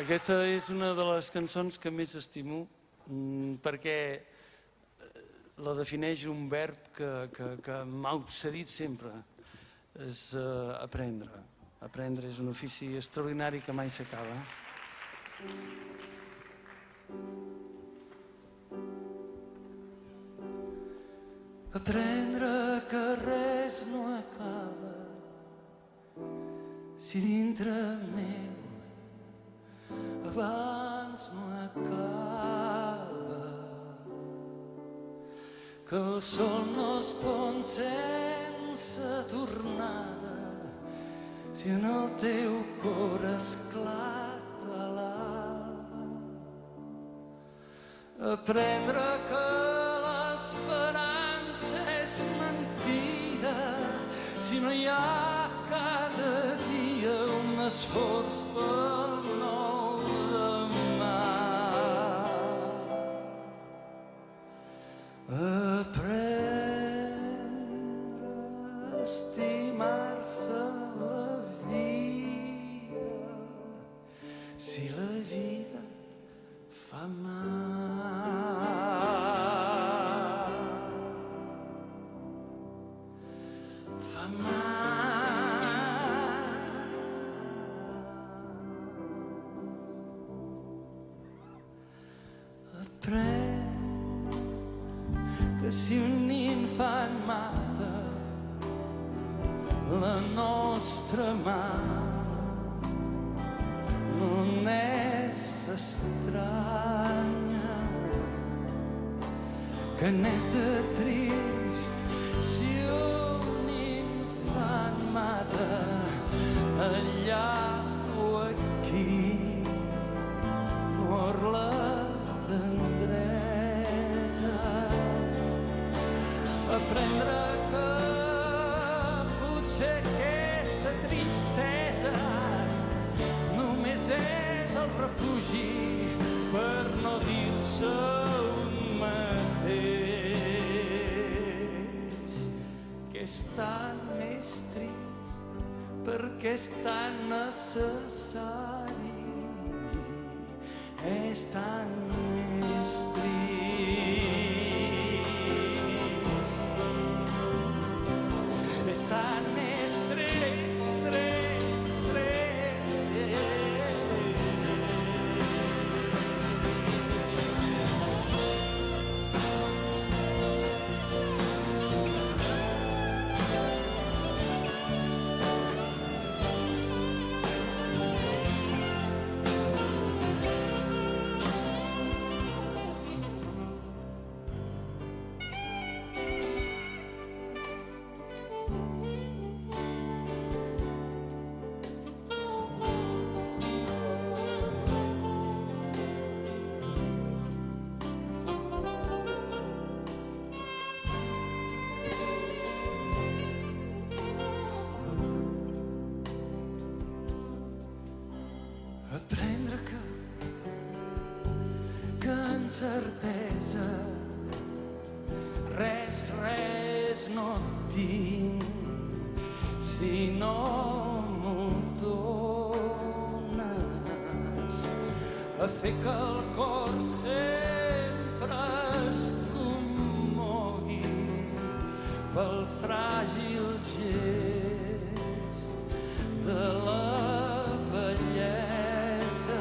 Aquesta és una de les cançons que més estimo perquè la defineix un verb que m'ha obsedit sempre. És aprendre. Aprendre és un ofici extraordinari que mai s'acaba. Aprendre que res no acaba si dintre meu abans no acaba, que el sol no es pon sense tornada si en el teu cor esclata l'alba. Aprendre que l'esperança és mentida si no hi ha cada dia un esforç pel nou demà. Aprendre a estimar-se la vida si la vida fa mal. Fa mal. Aprèn que si un infant mata la nostra mà no n'és estranya, que n'és de trist si un infant mata allà o aquí. Mor la tendresa. Aprendre que potser aquesta tristesa només és el refugi per no dir-se un mateix, que és tan més trist perquè és tan necessari, és tan més trist, és tan més trist, trist, trist. Aprendre que en certesa res no tinc si no m'ho dones, a fer que el cor sempre es commogui pel fràgil gest de la bellesa.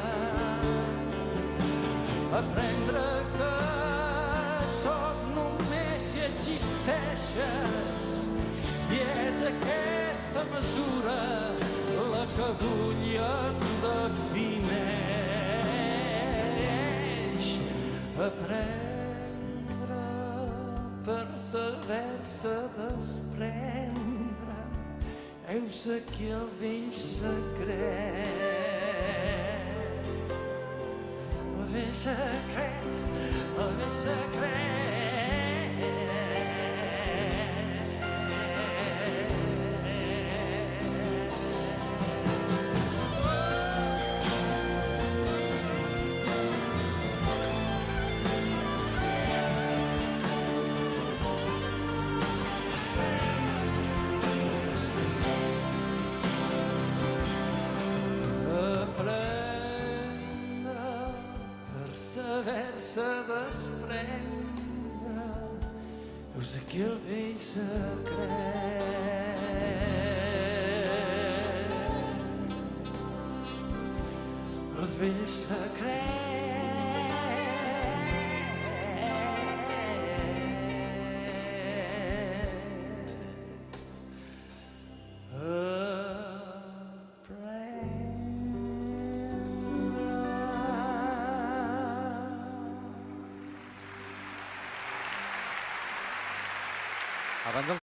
Aprendre que sóc només si existeixes i és aquesta mesura la que vull i em defineix. Aprendre per saber-se desprendre, heus aquí el vell secret, el vell secret, el vell secret. Aprendre sense desprendre. Heus aquí el vell secret, els vells secrets. Abans